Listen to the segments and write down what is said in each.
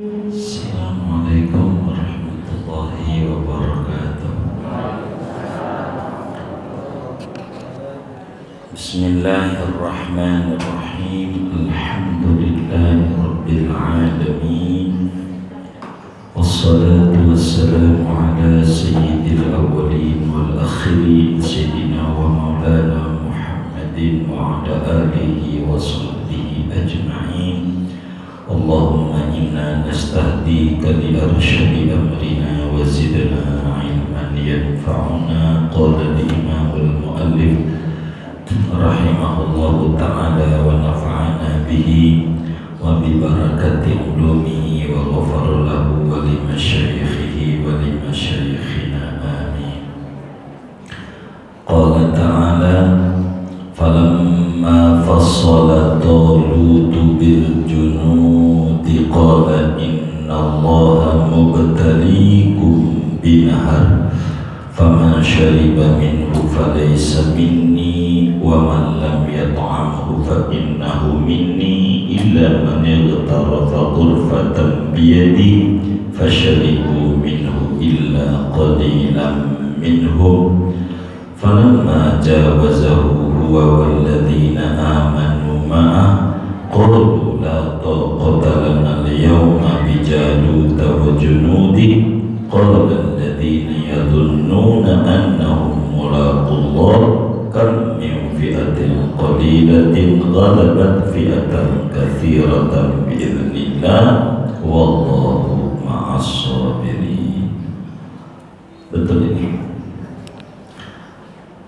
Assalamualaikum warahmatullahi wabarakatuh. Bismillahirrahmanirrahim. Alhamdulillahi rabbil alamin. Wassalatu wassalamu ala sayyidil awwalin wal akhirin sayyidina wa maulana Muhammadin wa ala alihi wa sahbihi ajma'in. Allahumma inna nastahdika li arsyadi amrina wa zidna ilman yanfa'una. Qala al-imam al-muallif rahimahullahu ta'ala wa nafa'ana bihi wa bi barakati ulumihi wa ghafara lahu wa li masyayikhihi wa li masyayikhina amin. Qala ta'ala falamma fassala Talutu bil junudi qala inna allaha mubtaliikum binahar faman shariba minhu falaysa minni wa man lam yat'amhu fa innahu minni illa man ightarafa ghurfatan biyadi fasharibu minhu illa qalilan minhum falamma jawazahu huwa walladhina amanu ma'ah qalu la taqata lana al-yawma bi Jaluta wa junudi qala alladhina yadhunnuna annahum mulaqullah kam min fi'atin qalilatin ghalabat fi'atan katsiratan bi'idznillah wallahu ma'as sabirin. Betul ini.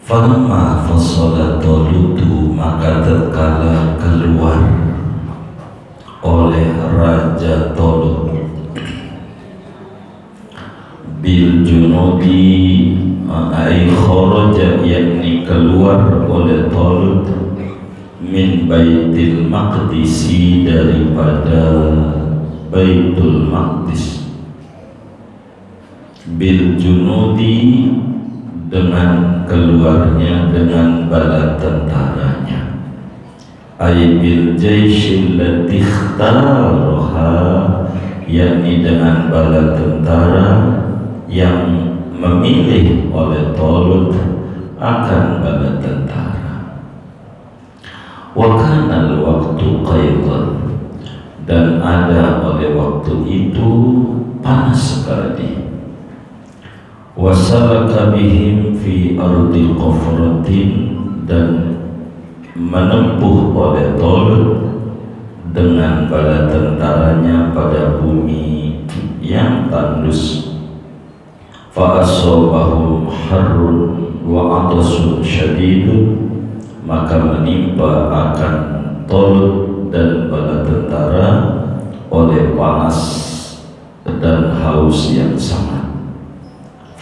Falamma fassala Talutu, maka tatkala keluar oleh Raja Talut bil junudi ay kharaja, yakni keluar oleh Talut min Baitul Maqdisi, daripada Baitul Maqdis, bil junudi dengan keluarnya dengan bala tentaranya, ay bil jaisyil lati ikhtaraha, yakni dengan bala tentara yang memilih oleh Talut akan bala tentara. Wa kana al-waqtu qaydan, dan ada oleh waktu itu panas sekali. Wasalaka bihim fi ardi qafratin, dan menempuh oleh Talut dengan bala tentaranya pada bumi yang tandus. Fa asabahum harrun wa atasun syadidun, maka menimpa akan Talut dan bala tentara oleh panas dan haus yang sangat.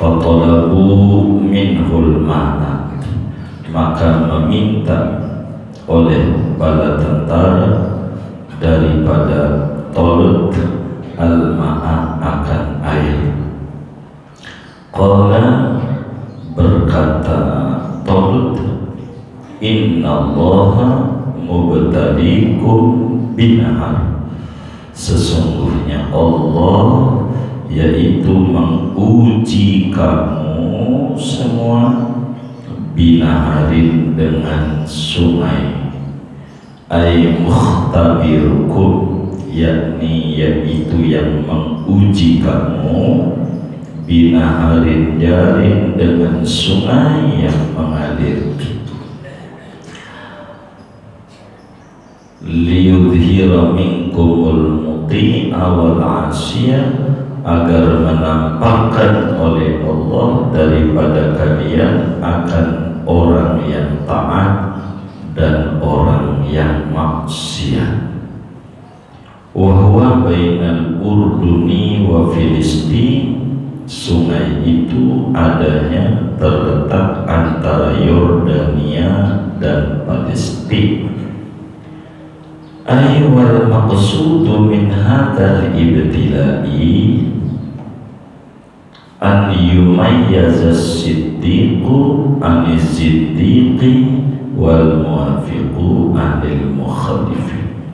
Fatalabu minhul ma'a, maka meminta oleh bala tentara daripada Talut al-ma'a, akan air. Qala, berkata Talut, innallaha mubtaliikum binahar, sesungguhnya Allah yaitu menguji kamu semua, binaharin, dengan sungai, ay mukhtabirukum, yakni yaitu yang menguji kamu, binaharin jarin, dengan sungai yang mengalir. Liyudhira minkumul muti'a wal 'asiyah, agar menampakkan oleh Allah daripada kalian akan orang yang taat dan orang yang maksiat. Wa huwa bainal Urduni wa Filistin, sungai itu adanya terletak antara Yordania dan Palestina. Ay wal maqsudu min hadzal ibtila'i an yumayyaza as-siddiqu an-siddiqi wal muwafiqu anil mukhalifin,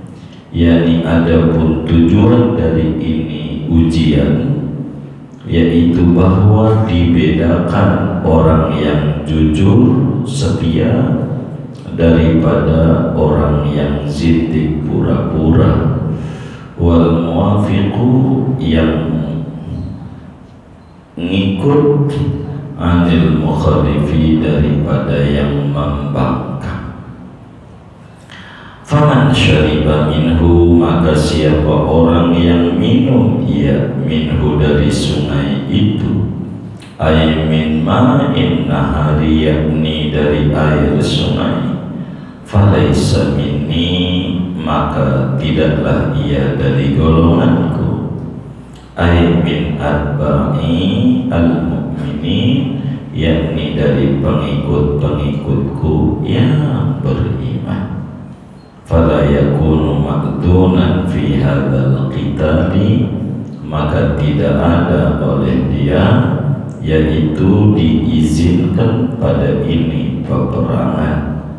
yakni adapun tujuan dari ini ujian, yaitu bahwa dibedakan orang yang jujur setia daripada orang yang zindik pura-pura, wal muwafiqu yang ngikut, anil mukhalifi daripada yang membangkang. Faman syariba minhu, maka siapa orang yang minum ia minhu dari sungai itu, ay min ma'in nahari, yakni dari air sungai, falaysa minni, maka tidaklah ia dari golonganku, ay min atba'i al-mu'minin, yakni dari pengikut-pengikutku yang beriman. Fala yakunu ma'dunan fi hadzal qitali, maka tidak ada oleh dia, yaitu diizinkan pada ini peperangan.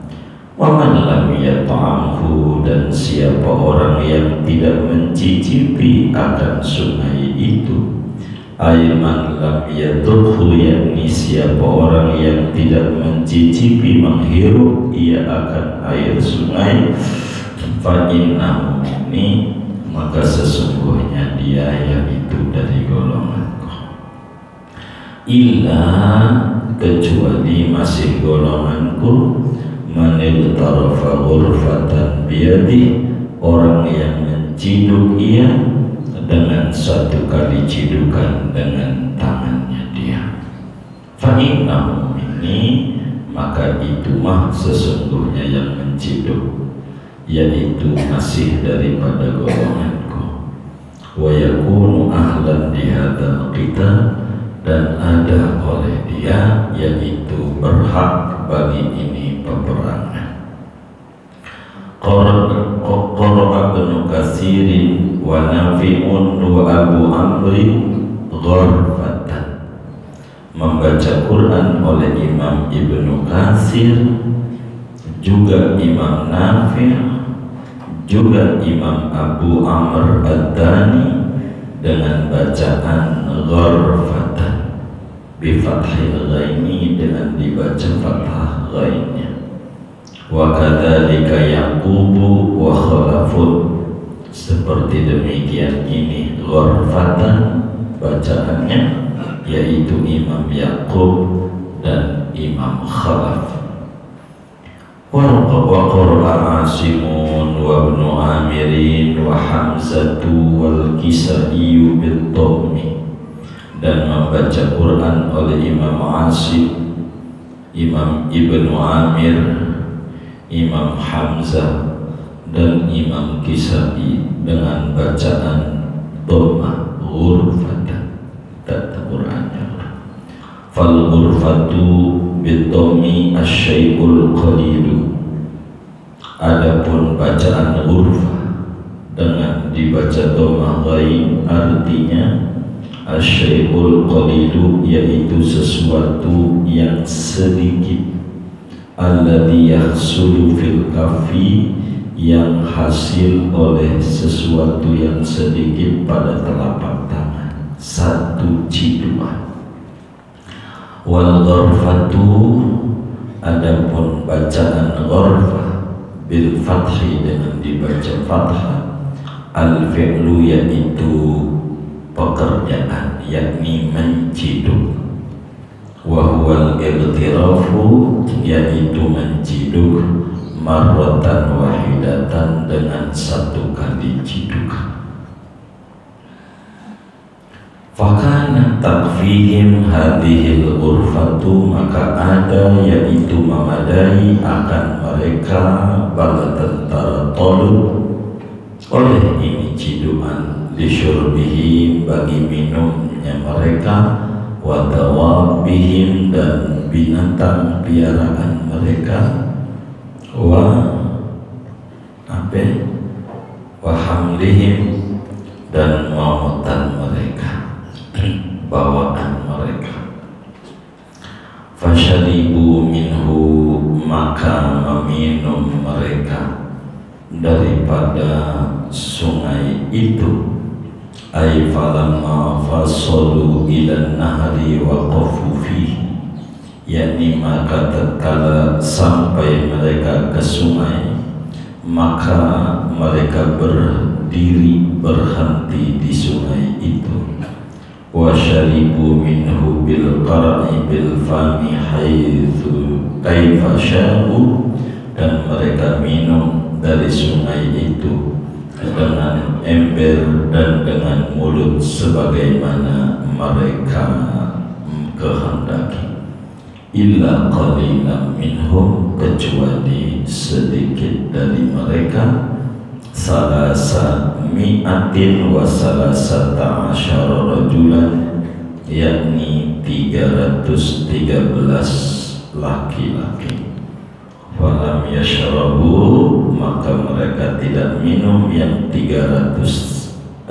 Wa man lam yata'amhu, dan siapa orang yang tidak mencicipi akan sungai itu, ayman lam yadukhu, yakni siapa orang yang tidak mencicipi menghirup ia akan air sungai, fa innahu minni, maka sesungguhnya dia yaitu dari golonganku. Illa, kecuali masih golonganku, manil tarafa ghurfatan biyadi, orang yang menciduk ia dengan satu kali cidukan dengan tangannya dia. Fa innahu minni, maka itu mah sesungguhnya yang menciduk, yaitu masih daripada golonganku. Wa yakunu ahlan di hadzal qital, dan ada oleh dia, yaitu berhak bagi ini peperangan. Qara'a Ibnu Katsirin wa Nafi'un wa Abu Amrin ghurfatan, membaca Quran oleh Imam Ibnu Katsir, juga Imam Nafi', juga Imam Abu Amr ad-Dani dengan bacaan ghurfatan bi fathil ghaini, dengan dibaca fathah ghainnya. Wa kadzalika Yaqubu wa Khalafun, seperti demikian ini ghurfatan bacaannya, yaitu Imam Yaqub dan Imam Khalaf. Wa qara'a Asimun wa Ibnu Amirin wa Hamzatu wal Kisai bil dhammi, dan membaca Quran oleh Imam Asim, Imam Ibnu Amir, Imam Hamzah dan Imam Kisai dengan bacaan dhammah ghurfatan, dan Qurannya. Fal ghurfatu bid-dhammi asy-syai'ul qalilu, adapun bacaan ghurfah dengan dibaca dhammah ghain artinya asy-syai'ul qalilu, yaitu sesuatu yang sedikit, alladzi yahsulu fil kafi, yang hasil oleh sesuatu yang sedikit pada telapak tangan, satu ciduan. Wal ghurfatu, adapun bacaan ghurfah bil fathi, dengan dibaca fathah, al fi'lu, yaitu pekerjaan, yakni menciduk. Wa huwal iqtirafu, yaitu menciduk marratan wahidatan, dengan satu kali cidukan. Fakana takfihim hadhil ghurfatu, maka ada, yaitu memadai akan mereka, bala tentara Talut, oleh ini ciduan, lisyurbihim, bagi minumnya mereka, wa dawabihim, dan binatang piaraan mereka, wa hamlihim, dan muatan mereka, bawaan mereka. Fasyaribu minhu, maka meminum mereka daripada sungai itu. Ay falamma fasalu ila nahri waqafu fihi, yakni maka tatkala sampai mereka ke sungai, maka mereka berdiri berhenti di sungai itu. Wa syaribu minhu bil qar'i bil fami haitsu kaifa sya'u, dan mereka minum dari sungai itu dengan ember dan dengan mulut sebagaimana mereka kehendaki. Illa qalilan minhum, kecuali sedikit dari mereka, salasa mi'atin wa salasata asyara rajulan, yakni 313 laki-laki. Falam yashrabu, maka mereka tidak minum yang 313,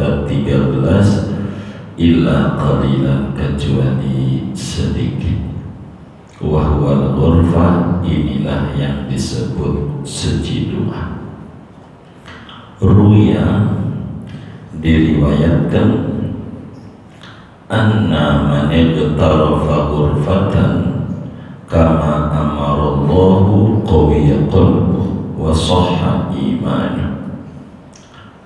illa qalilan, kecuali sedikit. Wahwal ghurfah, inilah yang disebut sejiduan. Ruya, diriwayatkan, anna man iqtarafa ghurfatan kama amarallahu qawiya qalbuhu wa sahha imanuhu.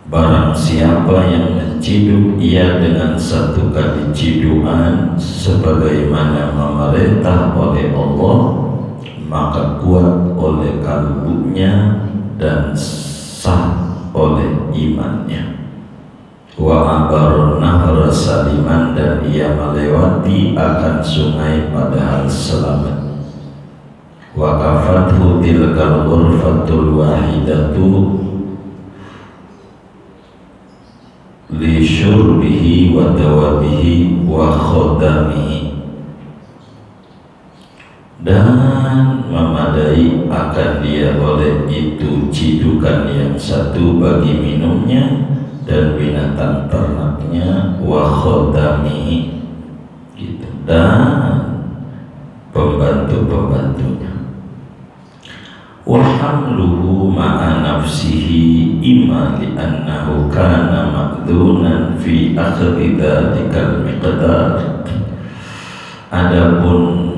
Barang siapa yang menciduk ia dengan satu kali cidukan sebagaimana memerintah oleh Allah, maka kuat oleh kalbunya dan sah oleh imannya. Wa abarun nahra saliman, dan ia melewati akan sungai padahal selamat. Wa kafathu tilkal ghurfatul wahidatu li syurbihi wa dawabihi wa khodamihi, dan memadai akan dia oleh itu cidukan yang satu bagi minumnya dan binatang ternaknya, wa khodamihi, gitu, dan pembantu-pembantunya. Wa hamluhu ma'a nafsihi imma li'annahu kana ma'dhunan fi akhri dhalikal miqdar. Adapun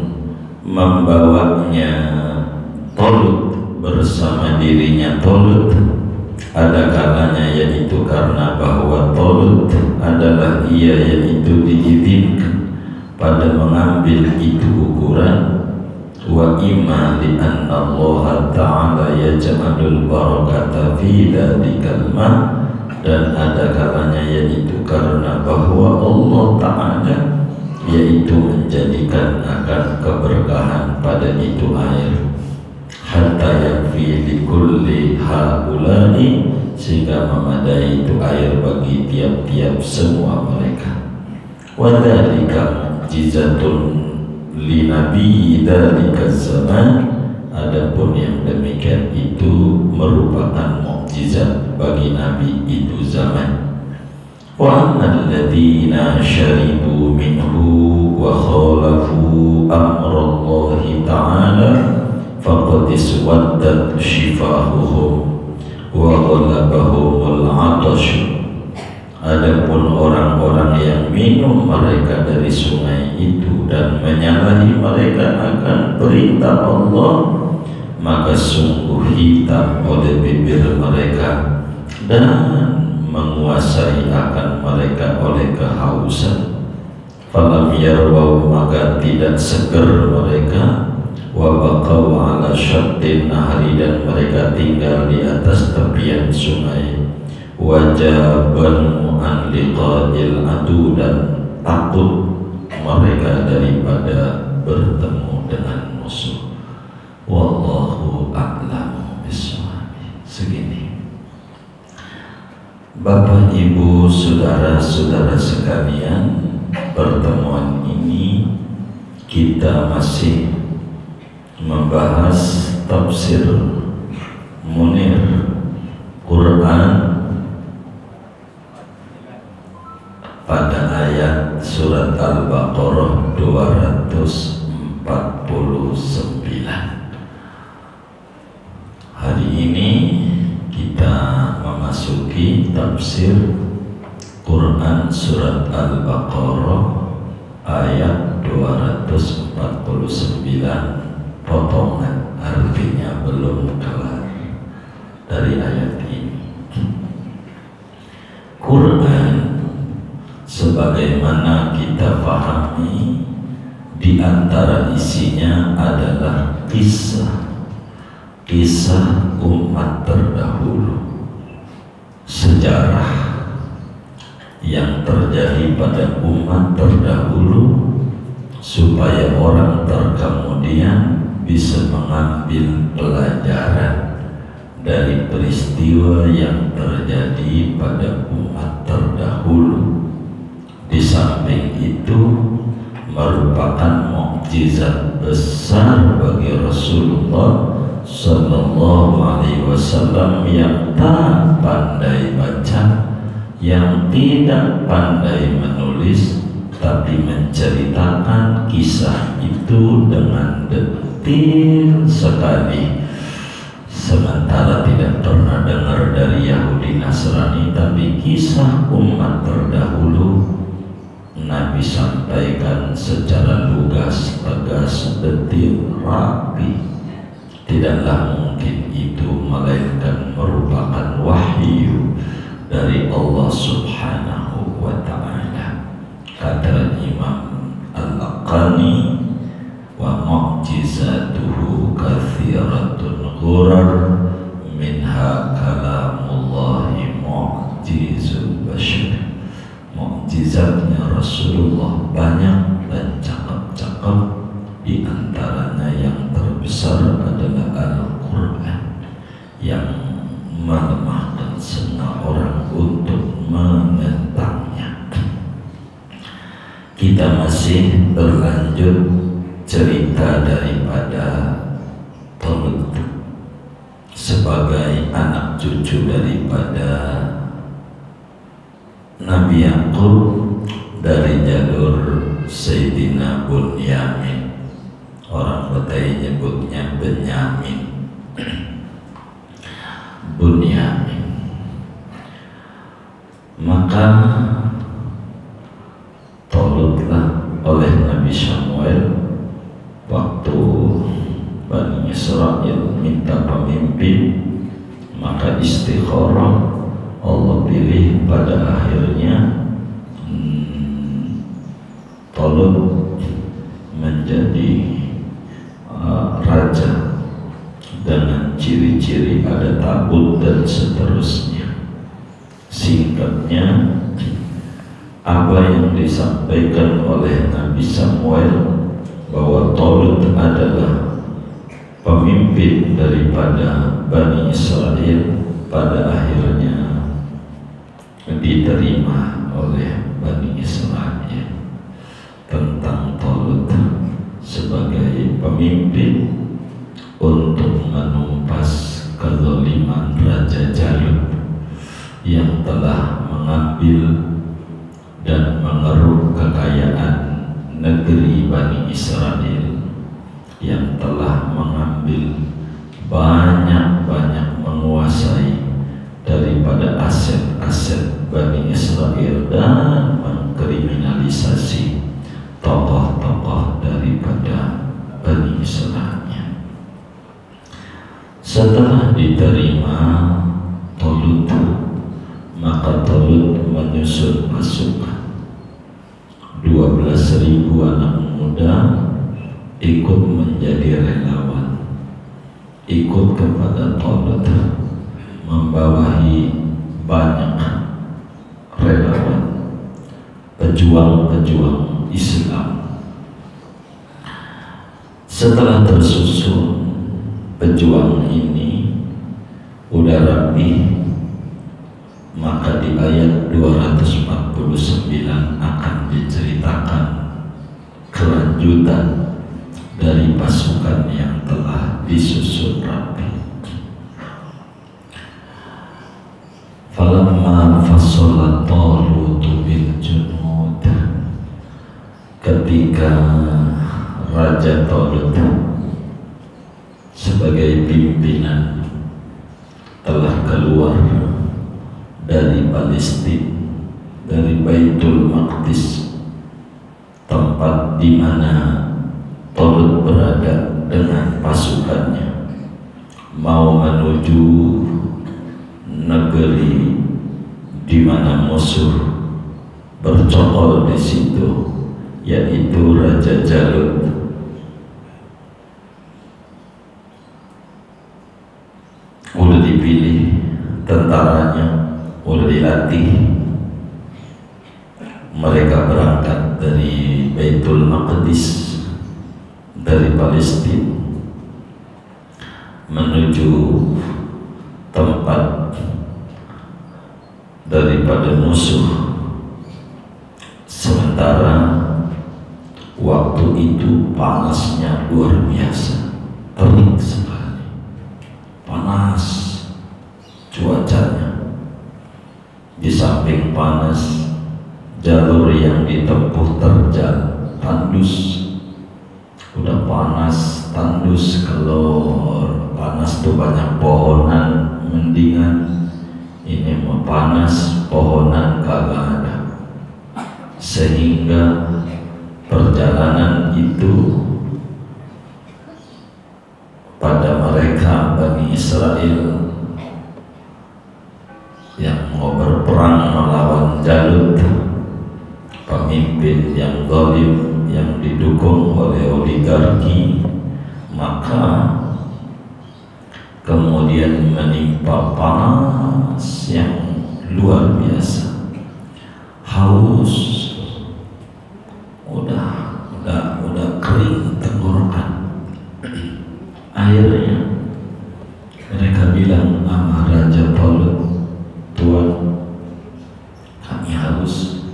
membawanya Tolut bersama dirinya Tolut, ada kalanya yaitu karena bahwa Tolut adalah ia yaitu diizinkan pada mengambil itu ukuran. Wa imma li anna Allah ta'ala yaj'alul barakata fi dhalikal ma, dan ada kalanya yaitu karena bahwa Allah Ta'ala yaitu menjadikan akan keberkahan pada itu air, hatta yakfi li kulli haulani, sehingga memadai itu air bagi tiap-tiap semua mereka. Wa dzalika mu'jizatun li nabi dzalika zaman, adapun yang demikian itu merupakan mukjizat bagi nabi itu zaman. Wa alladzina syaribu minhu wa khalafu amrallahi ta'ala faqad iswaddat shifahuhum wa ghalabahumul 'atash. Adapun orang-orang yang minum mereka dari sungai itu dan menyalahi mereka akan perintah Allah, maka sungguh hitam oleh bibir mereka dan menguasai akan mereka oleh kehausan. Falam yarwau, maka tidak seger mereka. Wa baqaw ala syattin nahri, dan mereka tinggal di atas tepian sungai. Wajaban an liqa'il adu, dan takut mereka daripada bertemu dengan musuh. Wallahu a'lamu bishawab. Segini, Bapak Ibu saudara-saudara sekalian, pertemuan ini kita masih membahas tafsir Munir Quran pada ayat surat Al-Baqarah 249. Hari ini kita kita memasuki tafsir Quran surat Al-Baqarah ayat 249 potongan, artinya belum kelar dari ayat ini. Quran sebagaimana kita pahami, di antara isinya adalah kisah umat terdahulu, sejarah yang terjadi pada umat terdahulu, supaya orang terkemudian bisa mengambil pelajaran dari peristiwa yang terjadi pada umat terdahulu. Di samping itu merupakan mukjizat besar bagi Rasulullah Sallallahu Alaihi Wasallam yang tak pandai baca, yang tidak pandai menulis, tapi menceritakan kisah itu dengan detil sekali. Sementara tidak pernah dengar dari Yahudi Nasrani, tapi kisah umat terdahulu Nabi sampaikan secara lugas, tegas, detil, rapi. Tidaklah mungkin itu melainkan merupakan wahyu dari Allah Subhanahu wa ta'ala. Kata Imam Al-Laqani, wa mu'jizatuhu kathiratun ghurar minha kalamullahi mu'jizul bashar. Mukjizatnya Rasulullah banyak dan cakap-cakap, di antaranya yang terbesar adalah Al-Quran yang melemahkan semua orang untuk menentangnya. Kita masih berlanjut cerita daripada Talut sebagai anak cucu daripada Nabi Yaqub dari jalur Sayyidina Bunyamin. Orang Batai nyebutnya Benyamin. Bunyamin. Maka tolutlah oleh Nabi Samuel waktu Bani Israel minta pemimpin, maka istikharah, Allah pilih pada akhirnya Talut menjadi raja dengan ciri-ciri ada tabut dan seterusnya. Singkatnya, apa yang disampaikan oleh Nabi Samuel bahwa Talut adalah pemimpin daripada Bani Israel, pada akhirnya diterima oleh Bani Israel tentang Talut sebagai pemimpin untuk menumpas kezaliman Raja Jalut yang telah mengambil dan mengeruk kekayaan negeri Bani Israel, yang telah mengambil banyak-banyak, menguasai daripada aset-aset Bani Israel dan mengkriminalisasi tokoh-tokoh daripada Bani Israel. Setelah diterima Talut, maka Talut menyusun pasukan 12.000 anak muda ikut menjadi relawan, ikut kepada Talut, membawahi banyak relawan, pejuang-pejuang Islam. Setelah tersusun pejuang ini udah rapi, maka di ayat 249 akan diceritakan kelanjutan dari pasukan yang telah disusun rapi. Falamma fassalat Talut bil junud, ketika Raja Talut sebagai pimpinan telah keluar dari Palestina, dari Baitul Maqdis, tempat di mana Talut berada dengan pasukannya, mau menuju negeri di mana musuh bercokol di situ, yaitu Raja Jalut. Udah dipilih tentaranya, udah dilatih. Mereka berangkat dari Baitul Maqdis, dari Palestina, menuju tempat daripada musuh. Sementara waktu itu panasnya luar biasa, terik sekali, panas cuacanya. Di samping panas, jalur yang ditempuh terjal, tandus. Udah panas, tandus. Kalau panas tuh banyak pohonan, mendingan ini mau panas, pohonan kagak ada, sehingga perjalanan itu pada mereka Bani Israel yang mau berperang melawan Jalut, pemimpin yang zalim yang didukung oleh oligarki, maka kemudian menimpa panas yang luar biasa, haus, udah kering tenggorokan airnya. Mereka bilang sama Raja Talut, Tuan, kami haus,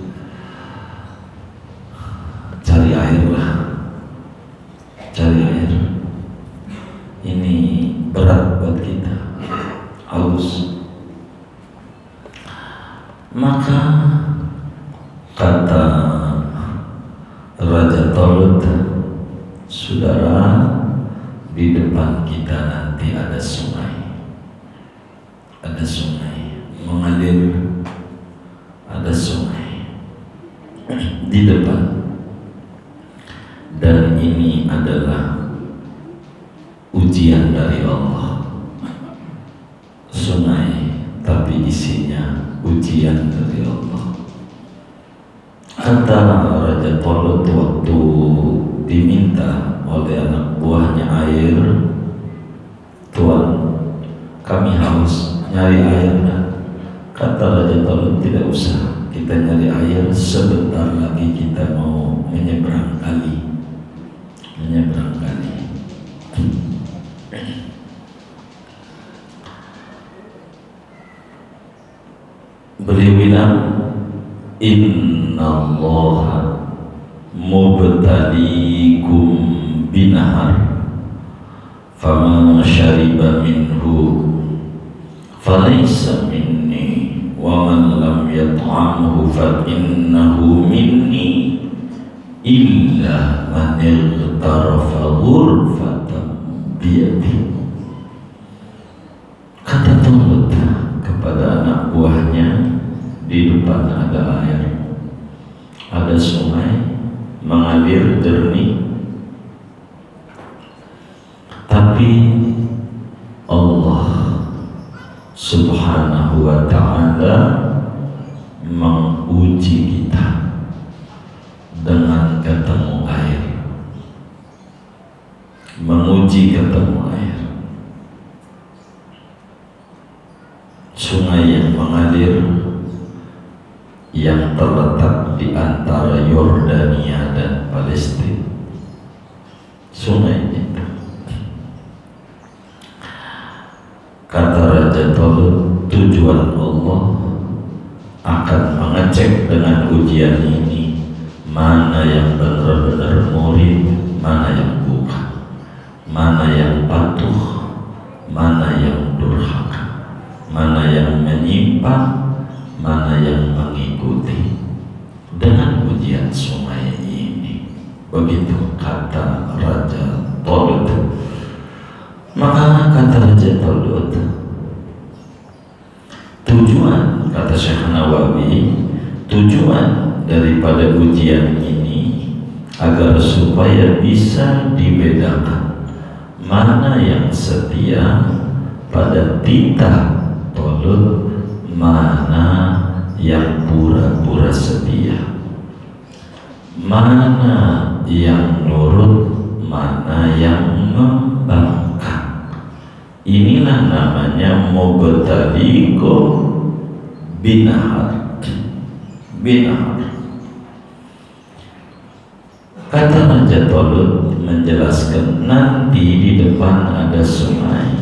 cari air lah, cari air. Ini berat buat kita, haus. Maka kata Raja Talut, saudara, di depan kita nanti ada sungai, mengalir, ada sungai di depan, dan ini adalah ujian dari Allah. Sungai tapi isinya ujian dari Allah. Kata Raja Talut waktu diminta oleh anak buahnya air, Tuan, kami haus, nyari air. Kata Raja Talut, tidak usah, kita nyari air, sebentar lagi kita mau menyeberang kali. Beliau bilang, innallaha mubtaliikum binahar faman syariba minhu falaysa minni wa man lam yat'amhu fa innahu minni illa man ightarafa ghurfatan biyadihi. Kata Talut kepada anak buahnya, di depan ada air, ada sungai mengalir jernih, tapi Allah Subhanahu wa ta'ala menguji kita dengan ketemu air, menguji ketemu air. Sungai yang mengalir yang terletak di antara Yordania dan Palestina, sungai itu. Kata Raja Talut, tujuan Allah akan mengecek dengan ujian ini mana yang benar-benar murid, mana yang bukan, mana yang patuh, mana yang durhaka, mana yang menyimpang, mana yang mengikuti, dengan ujian sungai ini. Begitu kata Raja Talut. Maka kata Raja Talut, kata Syekh Nawawi, tujuan daripada ujian ini agar supaya bisa dibedakan mana yang setia pada titah tolut, mana yang pura-pura setia, mana yang nurut, mana yang membangkang. Inilah namanya mubtadi'u binahar. Kata Raja Tolut menjelaskan, nanti di depan ada sungai.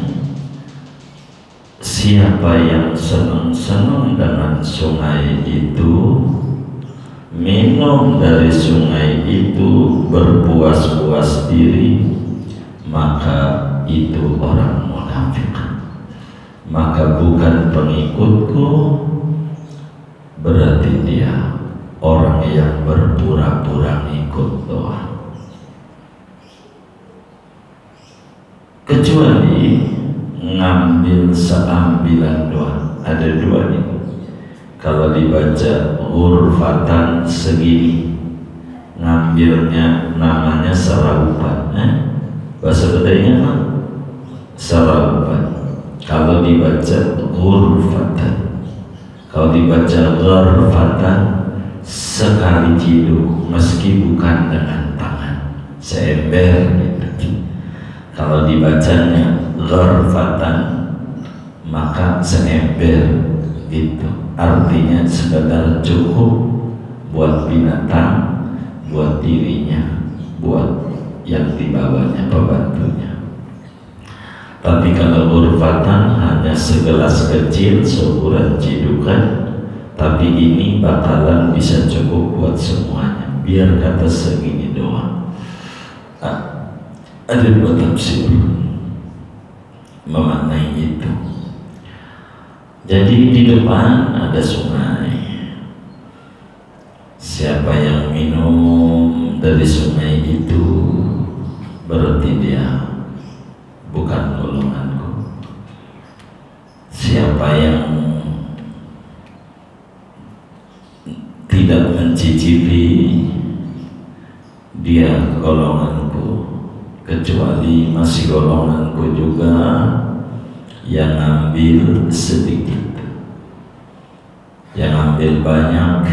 Siapa yang senang-senang dengan sungai itu, minum dari sungai itu, berpuas-puas diri, maka itu orang munafik. Maka bukan pengikutku, berarti dia orang yang berpura-pura ikut doang. Kecuali ngambil seambilan doang. Ada dua nih. Kalau dibaca ghurfatan segini, ngambilnya namanya seraupan. Bahasa bedanya apa? Seraupan. Kalau dibaca ghurfatan, kalau dibaca ghurfatan, sekali ciduk, meski bukan dengan tangan, seember gitu. Kalau dibacanya ghurfatan, maka seember gitu. Artinya sekedar cukup buat binatang, buat dirinya, buat yang dibawanya, pembantunya. Tapi kalau ghurfatan hanya segelas kecil seukuran cidukan, tapi ini bakalan bisa cukup buat semuanya. Biar kata segini doang. Ada dua tafsir memaknai itu. Jadi di depan ada sungai. Siapa yang minum dari sungai itu, berarti dia bukan golonganku. Siapa yang tidak mencicipi, dia golonganku. Kecuali masih golonganku juga yang ambil sedikit, yang ambil banyak,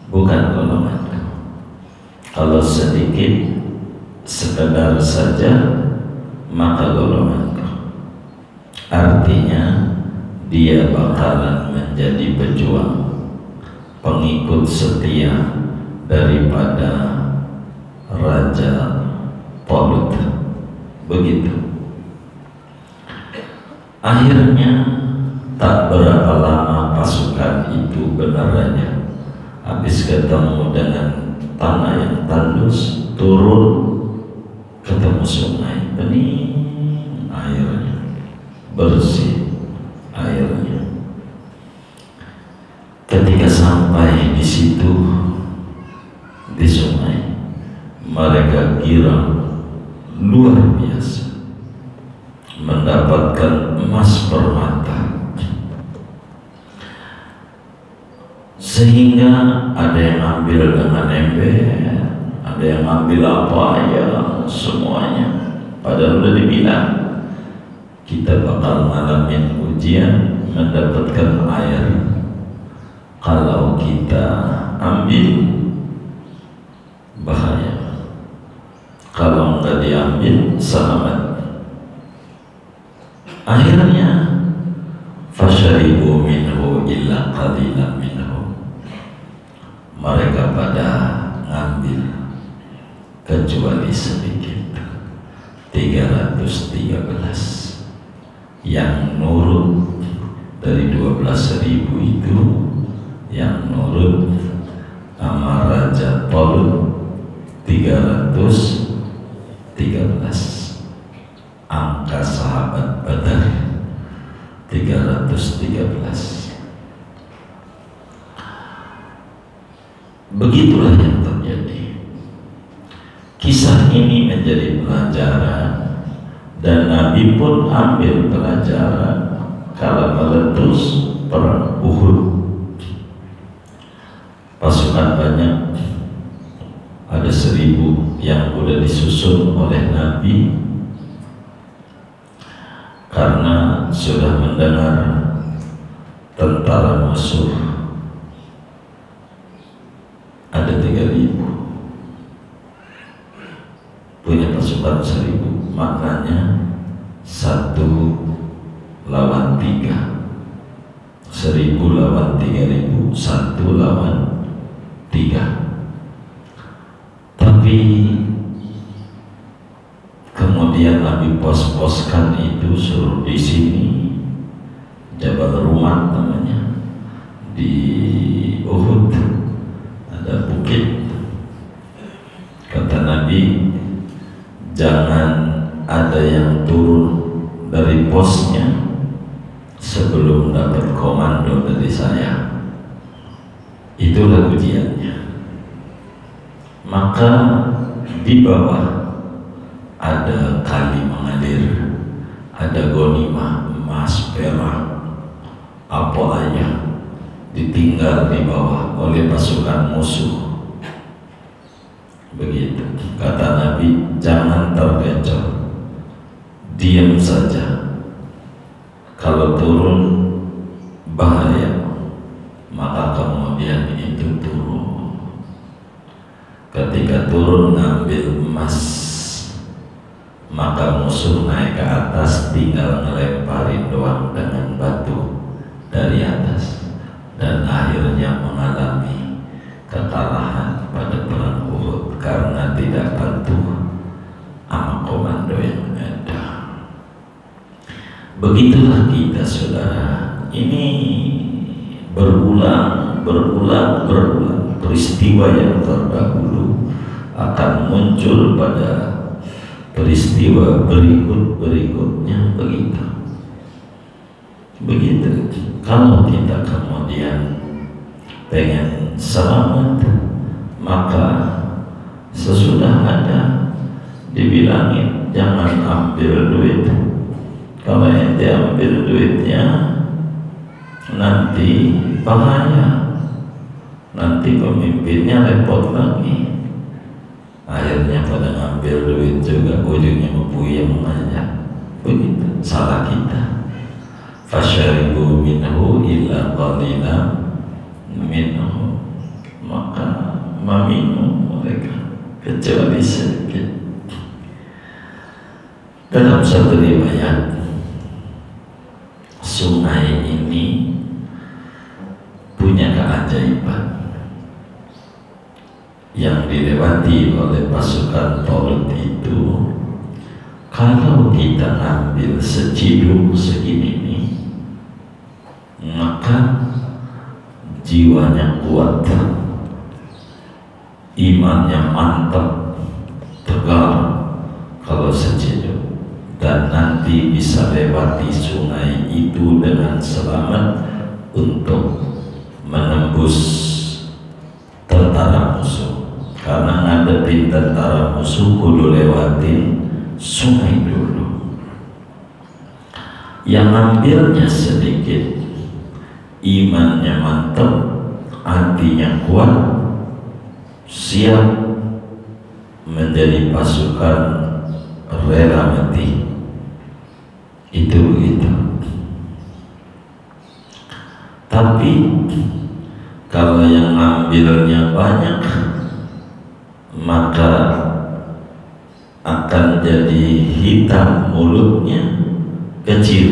bukan golonganku. Kalau sedikit, sekedar saja, maka golonganku. Artinya dia bakalan menjadi pejuang, pengikut setia daripada Raja Tolut. Begitu. Akhirnya tak berapa lama pasukan itu benarannya habis ketemu dengan tanah yang tandus, turun ketemu sungai, bening airnya, bersih airnya. Ketika sampai di situ, di sungai, mereka girang luar biasa, mendapatkan emas permata, sehingga ada yang ambil dengan ember, ada yang ambil apa ya, semuanya. Padahal udah dibilang kita bakal ngalamin ujian mendapatkan air. Kalau kita ambil, bahaya. Kalau enggak diambil, selamat. Akhirnya fasyaribu minhu illa qalilan minhu. Mereka pada ngambil kecuali sedikit, 313. Yang nurut dari 12.000 itu, yang nurut sama Raja Tolut 313. Angka sahabat Badar 313. Begitulah yang terjadi. Kisah ini menjadi pelajaran, dan Nabi pun ambil pelajaran. Kalau meletus perang Uhud. Pasukan banyak, ada 1000 yang sudah disusun oleh Nabi karena sudah mendengar tentara musuh ada 3000, punya pasukan 1000, maknanya 1 lawan 3, 1000 lawan 3000, 1 lawan 3. Tapi kemudian Nabi pos-poskan itu, suruh di sini, Jabal Rumat namanya, di Uhud ada bukit. Kata Nabi, jangan ada yang turun dari posnya sebelum dapat komando dari saya. Itulah ujiannya. Maka di bawah ada kali mengalir, ada gonimah, emas, perak, apa aja ditinggal di bawah oleh pasukan musuh. Begitu kata Nabi, jangan terkecoh, diam saja. Kalau turun bahaya, maka kemudian itu turun. Ketika turun ngambil emas, maka musuh naik ke atas, tinggal ngelemparin doang dengan batu dari atas, dan akhirnya mengalami kekalahan pada perang Uhud karena tidak patuh sama komando yang ada. Begitulah kita, saudara. Ini berulang peristiwa yang terdahulu akan muncul pada peristiwa berikutnya. Begitu. Kalau kita kemudian pengen selamat, maka sesudah ada dibilangin jangan ambil duit. Kalau ente ambil duitnya nanti bahaya, nanti pemimpinnya repot lagi. Akhirnya pada ngambil duit juga, ujungnya mempuyeng aja. Begitu, salah kita. Fasyaribu minhu illa qalilan minhu, maka meminum mereka kecuali sedikit. Dalam satu riwayat, sungai ini punya keajaiban. Yang dilewati oleh pasukan Talut itu, kalau kita ambil seciduk segini nih, maka jiwanya kuat, imannya mantap, tegar kalau seciduk, dan nanti bisa lewati sungai itu dengan selamat untuk menembus tentara musuh. Karena ngadepin tentara musuh kudu lewatin sungai dulu. Yang ngambilnya sedikit, imannya mantap, hatinya kuat, siap menjadi pasukan rela mati. Itu begitu. Tapi kalau yang ngambilnya banyak, maka akan jadi hitam mulutnya, kecil,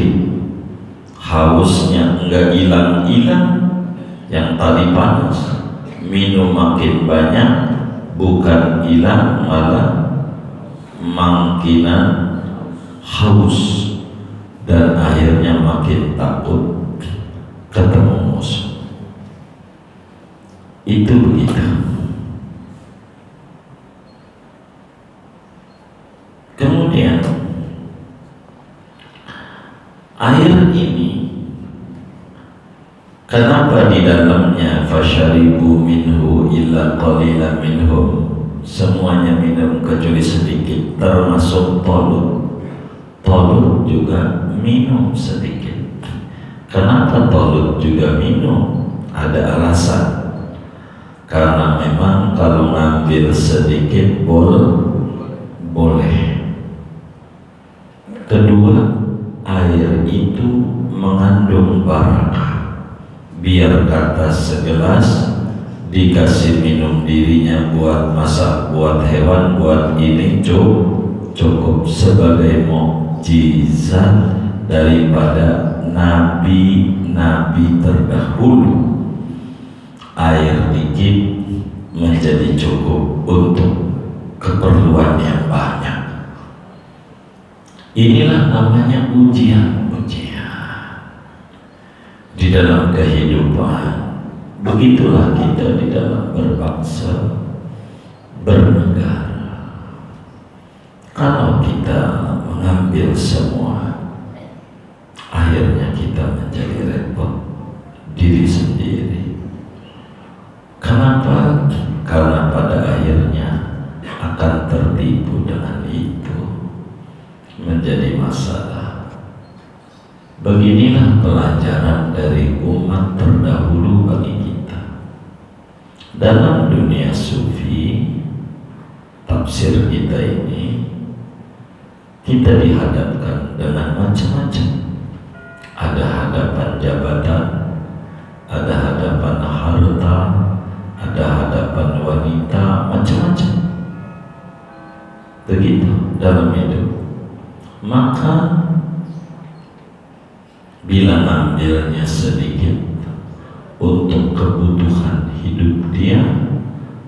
hausnya enggak hilang-hilang, yang tadi panas minum makin banyak, bukan hilang malah makinan haus, dan akhirnya makin takut ketemu musuh. Itu begitu. Kemudian air ini, kenapa di dalamnya fasyaribu minhu illa qalilan minhum, semuanya minum kecuali sedikit, termasuk Talut. Talut juga minum sedikit. Kenapa Talut juga minum? Ada alasan. Karena memang kalau ngambil sedikit boleh. Kedua, air itu mengandung barakah. Biar kata segelas dikasih minum dirinya buat masak, buat hewan, buat ini cukup sebagai mukjizat daripada nabi-nabi terdahulu. Air dikit menjadi cukup untuk keperluan yang banyak. Inilah namanya ujian di dalam kehidupan. Begitulah kita di dalam berbangsa, bernegara. Kalau kita mengambil semua, akhirnya kita menjadi repot diri sendiri. Kenapa? Karena pada akhirnya akan tertipu dengan itu, menjadi masalah. Beginilah pelajaran dari umat terdahulu bagi kita. Dalam dunia sufi, tafsir kita ini, kita dihadapkan dengan macam-macam. Ada hadapan jabatan, ada hadapan harta, ada hadapan wanita, macam-macam. Begitu dalam hidup. Maka bila ambilnya sedikit untuk kebutuhan hidup dia,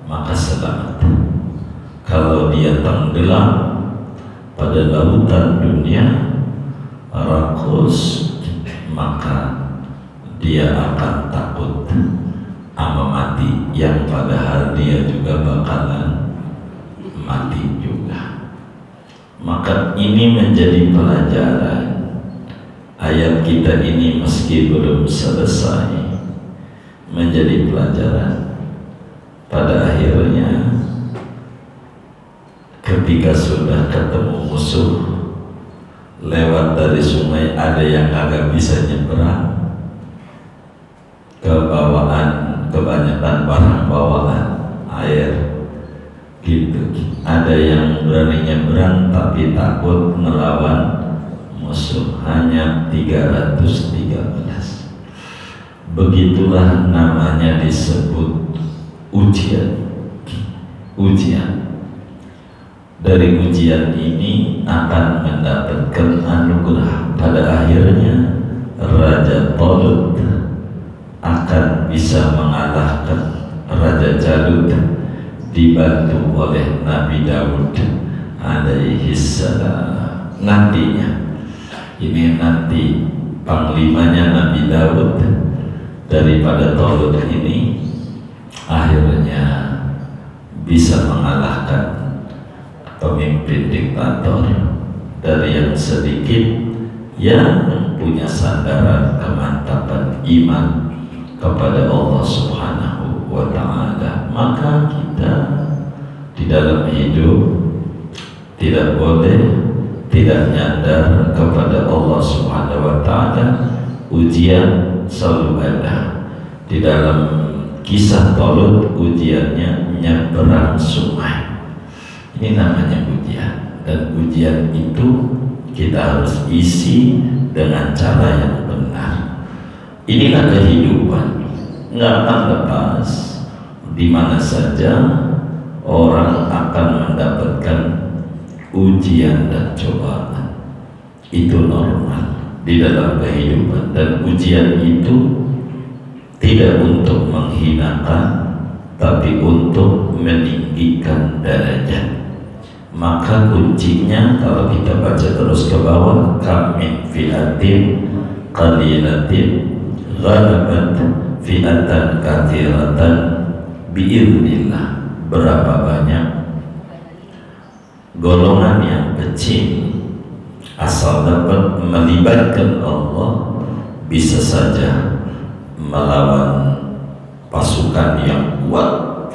maka selamat. Kalau dia tenggelam pada lautan dunia rakus, maka dia akan takut sama mati, yang padahal dia juga bakalan mati juga. Maka ini menjadi pelajaran. Ayat kita ini meski belum selesai, menjadi pelajaran. Pada akhirnya ketika sudah ketemu musuh, lewat dari sungai, ada yang agak bisa nyebrang, kebanyakan barang bawaan air gitu. Ada yang berani nyebrang tapi takut melawan musuh, hanya 313. Begitulah namanya disebut ujian. Dari ujian ini akan mendapatkan anugerah. Pada akhirnya Raja Talut akan bisa mengalahkan Raja Jalut, dibantu oleh Nabi Daud alaihi salam. Nantinya, ini nanti panglimanya Nabi Daud daripada Talut ini akhirnya bisa mengalahkan pemimpin diktator dari yang sedikit yang punya sandaran kemantapan iman kepada Allah Subhanahu wa ta'ala. Maka kita di dalam hidup tidak boleh tidak nyadar kepada Allah Subhanahu wa ta'ala. Ujian selalu ada. Di dalam kisah Talut, ujiannya nyebrang sungai. Ini namanya ujian, dan ujian itu kita harus isi dengan cara yang benar. Inilah kehidupan, nggak akan lepas. Di mana saja orang akan mendapatkan ujian dan cobaan. Itu normal di dalam kehidupan, dan ujian itu tidak untuk menghinakan, tapi untuk meninggikan derajat. Maka kuncinya kalau kita baca terus ke bawah, kam min fi'atin qalilatin ghalabat fi'atan katsiratan bi'idznillah. Berapa banyak golongan yang kecil, asal dapat melibatkan Allah, bisa saja melawan pasukan yang kuat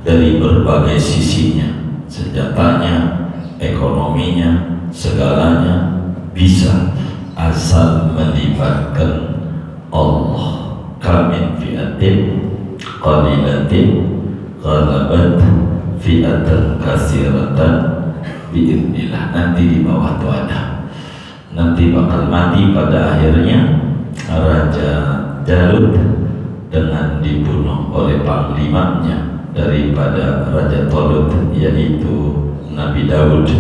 dari berbagai sisinya, senjatanya, ekonominya, segalanya bisa, asal melibatkan Allah. Kamin fi'atin qalilatin ghalabat fi'atan katsiratan biidznillah. Nanti di bawah itu ada, nanti bakal mati pada akhirnya Raja Jalut dengan dibunuh oleh panglimanya daripada Raja Talut, yaitu Nabi Daud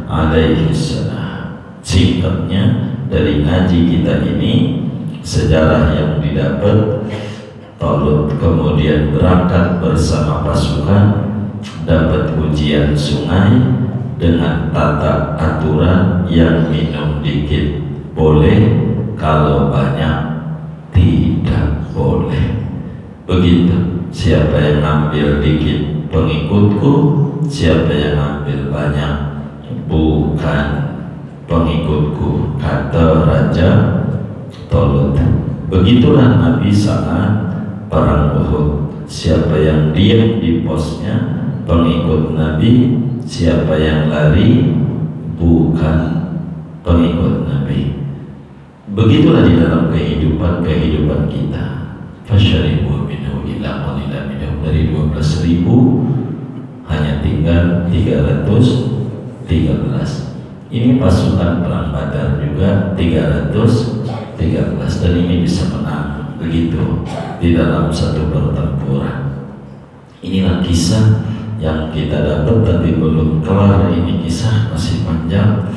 alaihi salam. Singkatnya dari ngaji kita ini, sejarah yang didapat, Talut kemudian berangkat bersama pasukan, dapat ujian sungai dengan tata aturan yang minum dikit boleh, kalau banyak tidak boleh. Begitu, siapa yang ambil dikit pengikutku, siapa yang ambil banyak bukan pengikutku, kata Raja Talut. Begitulah Nabi saat perang Uhud, siapa yang diam di posnya pengikut Nabi, siapa yang lari bukan pengikut Nabi. Begitulah di dalam kehidupan kita. Fasyaribu minhu ila qalila minhu, dari 12.000 hanya tinggal 313. Ini pasukan perang Badar juga 313, dan ini bisa menang begitu di dalam satu pertempuran. Inilah kisah yang kita dapat, tapi belum kelar. Ini kisah masih panjang,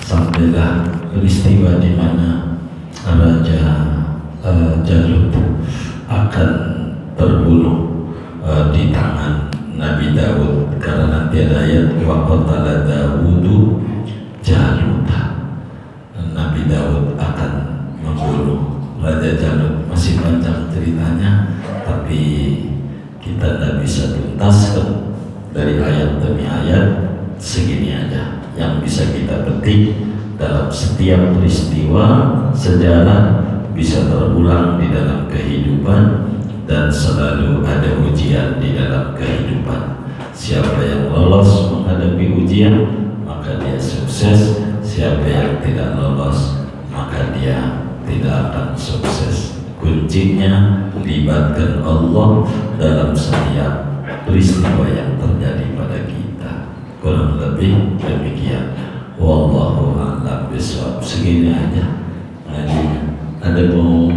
sampailah peristiwa di mana Raja Jalut akan terbunuh di tangan Nabi Daud, karena nanti ada ayat wa qatala Dawudu Jaluta, Nabi Daud akan membunuh Raja Jalut. Masih panjang ceritanya, tapi kita tidak bisa tuntaskan dari ayat demi ayat. Segini aja yang bisa kita petik dalam setiap peristiwa sejarah, bisa terulang di dalam kehidupan, dan selalu ada ujian di dalam kehidupan. Siapa yang lolos menghadapi ujian, maka dia sukses. Siapa yang tidak lolos, maka dia tidak akan sukses. Kuncinya libatkan Allah dalam setiap peristiwa yang terjadi pada kita. Kurang lebih demikian. Wallahu a'lam bishawab. Segini aja. Ada mau